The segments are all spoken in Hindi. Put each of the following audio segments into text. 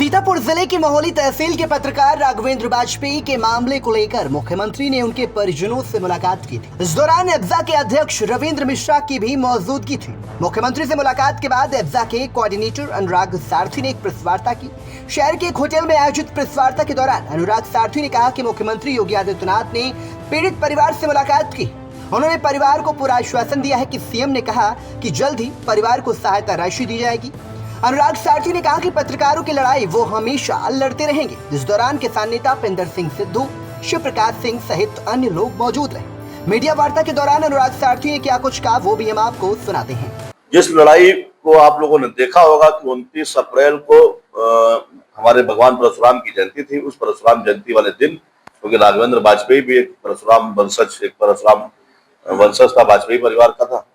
सीतापुर जिले की महोली तहसील के पत्रकार राघवेंद्र वाजपेयी के मामले को लेकर मुख्यमंत्री ने उनके परिजनों से मुलाकात की थी। इस दौरान एब्जा के अध्यक्ष रविंद्र मिश्रा की भी मौजूदगी थी। मुख्यमंत्री से मुलाकात के बाद एब्जा के कोऑर्डिनेटर अनुराग सारथी ने एक प्रेस वार्ता की। शहर के एक होटल में आयोजित प्रेस वार्ता के दौरान अनुराग सारथी ने कहा कि मुख्यमंत्री योगी आदित्यनाथ ने पीड़ित परिवार से मुलाकात की। उन्होंने परिवार को पूरा आश्वासन दिया है कि सीएम ने कहा कि जल्द ही परिवार को सहायता राशि दी जाएगी। अनुराग सारथी ने कहा कि पत्रकारों की लड़ाई वो हमेशा लड़ते रहेंगे। इस दौरान किसान नेता पिंदर सिंह सिद्धू, शिव प्रकाश सिंह सहित अन्य लोग मौजूद रहे। मीडिया वार्ता के दौरान अनुराग सारथी ने क्या कुछ कहा वो भी हम आपको सुनाते हैं। जिस लड़ाई को आप लोगों ने देखा होगा कि 29 अप्रैल को हमारे भगवान परशुराम की जयंती थी, उस परशुराम जयंती वाले दिन, क्योंकि राघवेंद्र वाजपेयी भी एक परशुराम वंशज था, वाजपेयी परिवार का था,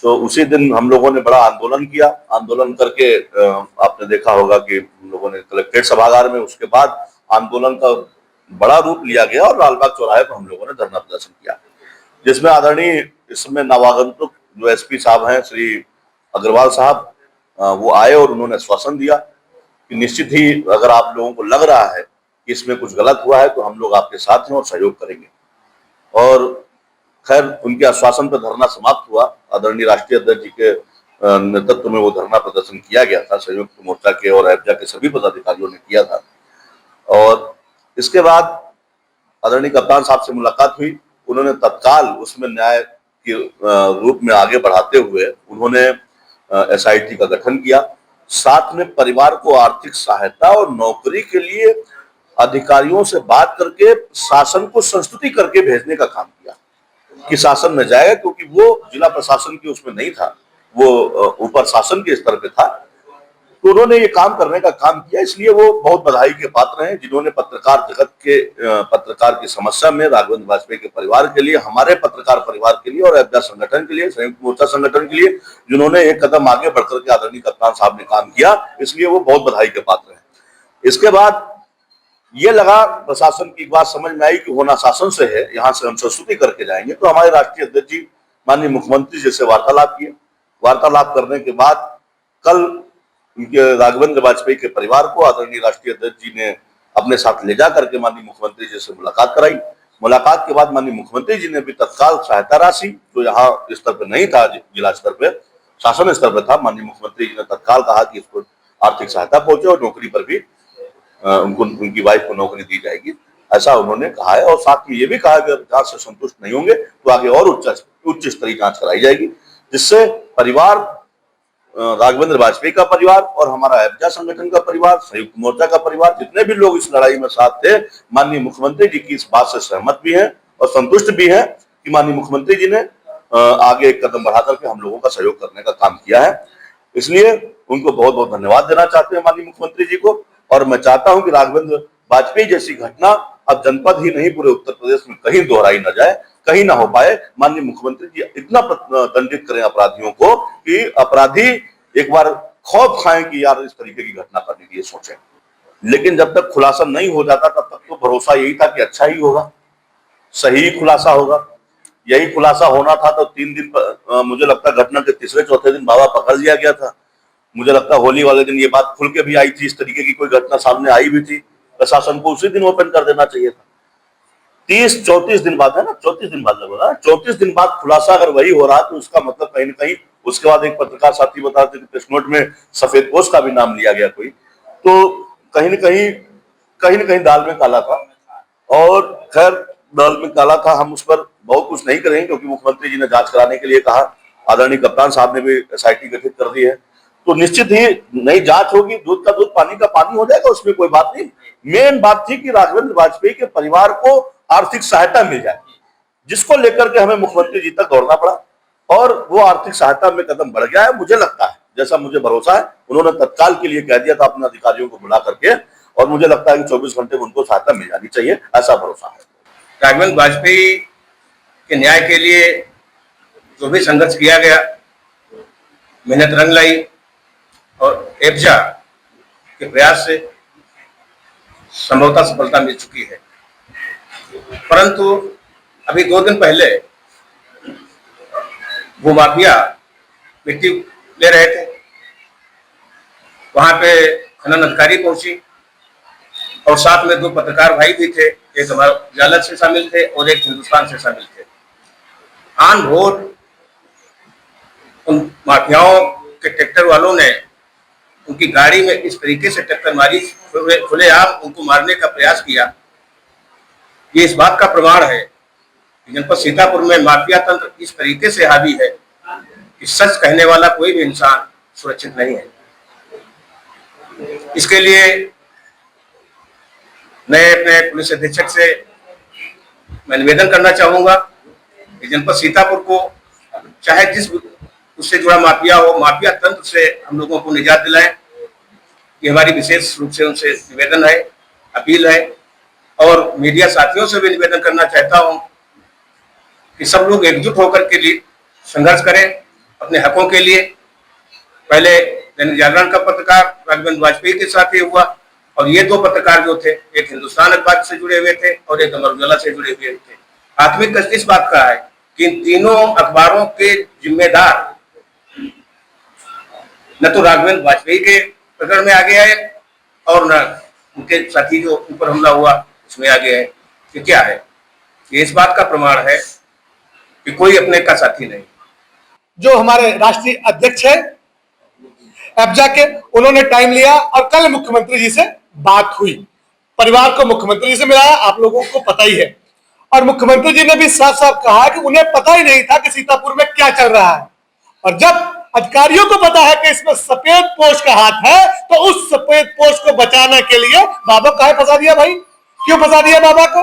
तो उसी दिन हम लोगों ने बड़ा आंदोलन किया। आंदोलन करके आपने देखा होगा कि हम लोगों ने कलेक्ट्रेट सभागार में, उसके बाद आंदोलन का बड़ा रूप लिया गया और लालबाग चौराहे पर हम लोगों ने धरना प्रदर्शन किया, जिसमें आदरणीय इसमें नवागंतुक जो एसपी साहब हैं श्री अग्रवाल साहब, वो आए और उन्होंने आश्वासन दिया कि निश्चित ही अगर आप लोगों को लग रहा है कि इसमें कुछ गलत हुआ है तो हम लोग आपके साथ हैं और सहयोग करेंगे। और खैर उनके आश्वासन पर धरना समाप्त हुआ। आदरणीय राष्ट्रीय अध्यक्ष जी के नेतृत्व में वो धरना प्रदर्शन किया गया था, संयुक्त मोर्चा के और एब्जा के सभी पदाधिकारियों ने किया था। और इसके बाद आदरणीय कप्तान साहब से मुलाकात हुई। उन्होंने तत्काल उसमें न्याय के रूप में आगे बढ़ाते हुए उन्होंने एसआईटी का गठन किया। साथ में परिवार को आर्थिक सहायता और नौकरी के लिए अधिकारियों से बात करके शासन को संस्तुति करके भेजने का काम किया कि शासन में जाएगा, क्योंकि वो जिला प्रशासन की उसमें नहीं था, वो ऊपर शासन के स्तर पे था। तो उन्होंने ये काम करने का काम किया, इसलिए वो बहुत बधाई के पात्र हैं, जिन्होंने पत्रकार जगत के पत्रकार की समस्या में राघवेंद्र वाजपेयी के परिवार के लिए, हमारे पत्रकार परिवार के लिए और एब्जा संगठन के लिए, संयुक्त मोर्चा संगठन के लिए जिन्होंने एक कदम आगे बढ़कर के आदरणीय कप्तान साहब ने काम किया, इसलिए वो बहुत बधाई के पात्र हैं। इसके बाद ये लगा प्रशासन की बात समझ में आई कि होना शासन से है, यहाँ से हम संस्तुति करके जाएंगे। तो हमारे राष्ट्रीय अध्यक्ष जी माननीय मुख्यमंत्री जी से वार्तालाप किए। वार्तालाप करने के बाद कल उनके राघवेंद्र वाजपेयी के परिवार को आदरणीय राष्ट्रीय अध्यक्ष जी ने अपने साथ ले जा करके माननीय मुख्यमंत्री जी से मुलाकात कराई। मुलाकात के बाद माननीय मुख्यमंत्री जी ने भी तत्काल सहायता राशि, जो यहाँ स्तर पर नहीं था, जिला स्तर पर, शासन स्तर पर था, माननीय मुख्यमंत्री जी ने तत्काल कहा कि इसको आर्थिक सहायता पहुंचे और नौकरी पर भी उनकी वाइफ को नौकरी दी जाएगी, ऐसा उन्होंने कहा है। और साथ ही ये भी कहा कि अगर जांच से संतुष्ट नहीं होंगे तो आगे और उच्च स्तरीय जांच कराई जाएगी, जिससे परिवार, राघवेंद्र वाजपेयी का परिवार और हमारा एब्जा संगठन का परिवार, संयुक्त मोर्चा का परिवार, जितने भी लोग इस लड़ाई में साथ थे, माननीय मुख्यमंत्री जी की इस बात से सहमत भी हैं और संतुष्ट भी हैं कि माननीय मुख्यमंत्री जी ने आगे एक कदम बढ़ा करके हम लोगों का सहयोग करने का काम किया है। इसलिए उनको बहुत बहुत धन्यवाद देना चाहते हैं माननीय मुख्यमंत्री जी को। और मैं चाहता हूं कि राघवेंद्र वाजपेयी जैसी घटना अब जनपद ही नहीं पूरे उत्तर प्रदेश में कहीं दोहराई न जाए, कहीं ना हो पाए। माननीय मुख्यमंत्री जी इतना दंडित करें अपराधियों को कि अपराधी एक बार खौफ खाएं कि यार इस तरीके की घटना करने की सोचें। लेकिन जब तक खुलासा नहीं हो जाता तब तक तो भरोसा यही था कि अच्छा ही होगा, सही खुलासा होगा। यही खुलासा होना था तो 3 दिन पर मुझे लगता है घटना के तीसरे चौथे दिन बाबा पकड़ लिया गया था। मुझे लगता है होली वाले दिन ये बात खुल के भी आई थी, इस तरीके की कोई घटना सामने आई भी थी, प्रशासन को उसी दिन ओपन कर देना चाहिए था। 30-34 दिन बाद है ना, 34 दिन बाद लगा, 34 दिन बाद खुलासा अगर वही हो रहा तो उसका मतलब कहीं ना कहीं उसके बाद एक पत्रकार साथी बताते थे प्रेस नोट में सफेद पोस्ट का भी नाम लिया गया कोई, तो कहीं ना कहीं दाल में काला था। और खैर दाल में काला था, हम उस पर बहुत कुछ नहीं करेंगे क्योंकि मुख्यमंत्री जी ने जांच कराने के लिए कहा, आदरणीय कप्तान साहब ने भी एसआईटी गठित कर दी है, तो निश्चित ही नई जांच होगी, दूध का दूध पानी का पानी हो जाएगा, उसमें कोई बात नहीं। मेन बात थी कि राघवेंद्र वाजपेयी के परिवार को आर्थिक सहायता मिल जाए, जिसको लेकर के हमें मुख्यमंत्री जी तक दौड़ना पड़ा और वो आर्थिक सहायता में कदम बढ़ गया है। मुझे लगता है, जैसा मुझे भरोसा है, उन्होंने तत्काल के लिए कह दिया था अपने अधिकारियों को बुला करके, और मुझे लगता है कि 24 घंटे में उनको सहायता मिल जानी चाहिए, ऐसा भरोसा है। राघवेंद्र वाजपेयी के न्याय के लिए जो भी संघर्ष किया गया, मेहनत रंग लाई और एब्जा के प्रयास से संभवतः सफलता मिल चुकी है। परंतु अभी 2 दिन पहले भूमाफिया मिट्टी ले रहे थे, वहां पे खनन अधिकारी पहुंची और साथ में 2 पत्रकार भाई भी थे, एक हमारे उजाला से शामिल थे और एक हिंदुस्तान से शामिल थे। आन वोट उन माफियाओं के ट्रैक्टर वालों ने उनकी गाड़ी में इस तरीके से टक्कर मारी, खुलेआम उनको मारने का प्रयास किया। ये इस बात का प्रमाण है कि जनपद सीतापुर में माफिया तंत्र इस तरीके से हावी है कि सच कहने वाला कोई भी इंसान सुरक्षित नहीं है। इसके लिए मैं अपने पुलिस अधीक्षक से मैं निवेदन करना चाहूंगा कि जनपद सीतापुर को चाहे जिस उससे जुड़ा माफिया हो, माफिया तंत्र से हम लोगों को निजात दिलाएं। ये हमारी विशेष रूप से उनसे निवेदन है, अपील है। और मीडिया साथियों से भी निवेदन करना चाहता हूं कि सब लोग एकजुट होकर के लिए संघर्ष करें अपने हकों के लिए। पहले दैनिक जागरण का पत्रकार राघवेंद्र वाजपेयी के साथ ये हुआ और ये 2 पत्रकार जो थे, एक हिंदुस्तान अखबार से जुड़े हुए थे और एक अमर उजाला से जुड़े हुए थे। प्राथमिक कष्ट इस बात का है कि इन तीनों अखबारों के जिम्मेदार न तो राघवेंद्र वाजपेयी के प्रकरण में आगे आए और न उनके साथी जो ऊपर हमला हुआ उसमें आगे आए। ये क्या है? ये इस बात का प्रमाण है कि कोई अपने का साथी नहीं। जो हमारे राष्ट्रीय अध्यक्ष है एब्जा के, उन्होंने टाइम लिया और कल मुख्यमंत्री जी से बात हुई। परिवार को मुख्यमंत्री जी से मिलाया, आप लोगों को पता ही है। और मुख्यमंत्री जी ने भी साफ साफ कहा कि उन्हें पता ही नहीं था कि सीतापुर में क्या चल रहा है। और जब अधिकारियों को पता है कि इसमें सफेद पोश का हाथ है, तो उस सफेद पोश को बचाने के लिए बाबा काहे फंसा दिया भाई? क्यों फंसा दिया बाबा को?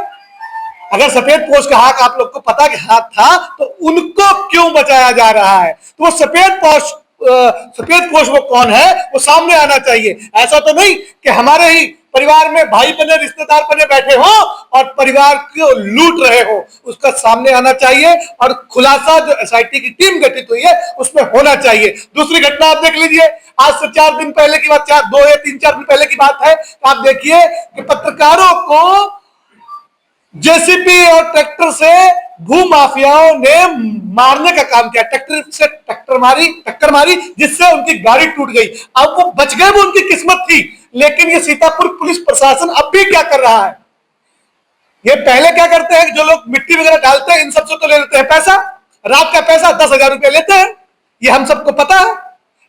अगर सफेद पोश का हाथ आप लोग को पता कि हाथ था, तो उनको क्यों बचाया जा रहा है? तो वो सफेद पोश वो कौन है, वो सामने आना चाहिए। ऐसा तो नहीं कि हमारे ही परिवार में भाई बने, रिश्तेदार बने बैठे हो और परिवार को लूट रहे हो, उसका सामने आना चाहिए। और खुलासा जो एसआईटी की टीम गठित हुई है उसमें होना चाहिए। दूसरी घटना आप देख लीजिए, आज से 4 दिन पहले की बात, 2 या 3-4 दिन पहले की बात है। आप देखिए कि पत्रकारों को जेसीबी और ट्रैक्टर से भू माफियाओं ने मारने का काम किया। ट्रैक्टर से टक्कर मारी जिससे उनकी गाड़ी टूट गई। अब वो बच गए, वो उनकी किस्मत थी। लेकिन ये सीतापुर पुलिस प्रशासन अब भी क्या कर रहा है? ये पहले क्या करते हैं, जो लोग मिट्टी वगैरह डालते हैं इन सबसे तो ले लेते हैं पैसा, रात का पैसा 10,000 रुपया लेते हैं, ये हम सबको पता है।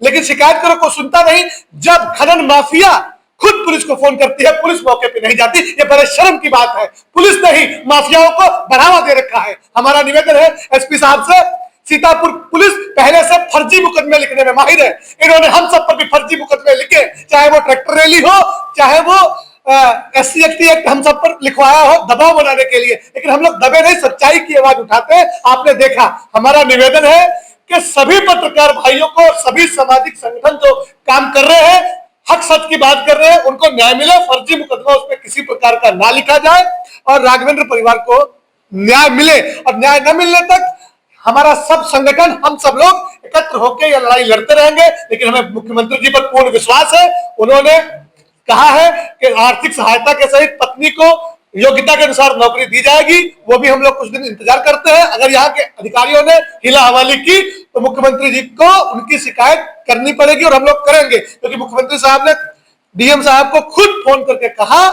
लेकिन शिकायत करो को सुनता नहीं। जब खनन माफिया खुद पुलिस को फोन करती है, पुलिस मौके पे नहीं जाती। ये बड़े शर्म की बात है। पुलिस ने ही माफियाओं को बढ़ावा दे रखा है। हमारा निवेदन है एसपी साहब से, सीतापुर पुलिस पहले से फर्जी मुकदमे लिखने में माहिर है। इन्होंने हम सब पर भी फर्जी मुकदमे लिखे, चाहे वो ट्रैक्टर रैली हो, चाहे वो SC/ST एक्ट हम सब पर लिखवाया हो दबाव बनाने के लिए। लेकिन हम लोग दबे नहीं, सच्चाई की आवाज उठाते हैं। आपने देखा, हमारा निवेदन है कि सभी पत्रकार भाइयों को, सभी सामाजिक संगठन जो काम कर रहे हैं, हक सच की बात कर रहे हैं, उनको न्याय मिले। फर्जी मुकदमा उसमें किसी प्रकार का ना लिखा जाए और राघवेंद्र परिवार को न्याय मिले। और न्याय न मिलने तक हमारा सब संगठन, हम सब लोग एकत्र होकर यह लड़ाई लड़ते रहेंगे। लेकिन हमें मुख्यमंत्री जी पर पूर्ण विश्वास है। उन्होंने कहा है कि आर्थिक सहायता के सहित पत्नी को योग्यता के अनुसार नौकरी दी जाएगी। वो भी हम लोग कुछ दिन इंतजार करते हैं। अगर यहाँ के अधिकारियों ने हिला हवाली की तो मुख्यमंत्री जी को उनकी शिकायत करनी पड़ेगी और हम लोग करेंगे। क्योंकि मुख्यमंत्री साहब ने डीएम साहब को खुद फोन करके कहा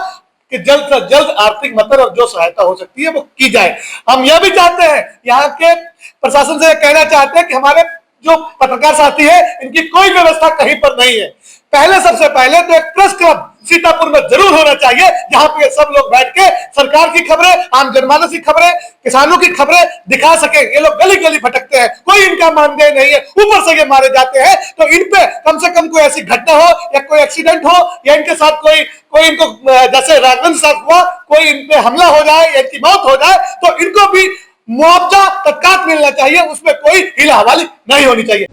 कि जल्द से जल्द आर्थिक मदद और जो सहायता हो सकती है वो की जाए। हम यह भी चाहते हैं, यहाँ के प्रशासन से कहना चाहते हैं कि हमारे जो पत्रकार साथी है, इनकी कोई व्यवस्था कहीं पर नहीं है। पहले, सबसे पहले तो एक प्रेस क्लब सीतापुर में जरूर होना चाहिए, जहां पे सब लोग बैठ के सरकार की खबरें, आम जनमानस की खबरें, किसानों की खबरें दिखा सके। ये लोग गली गली भटकते हैं, कोई इनका मानदेय नहीं है, ऊपर से ये मारे जाते हैं। तो इन पे कम से कम कोई ऐसी घटना हो या कोई एक्सीडेंट हो या इनके साथ कोई इनको जैसे राघवेंद्र साथ हुआ, कोई इन पे हमला हो जाए या इनकी मौत हो जाए, तो इनको भी मुआवजा तत्काल मिलना चाहिए। उसमें कोई हिला हवाली नहीं होनी चाहिए।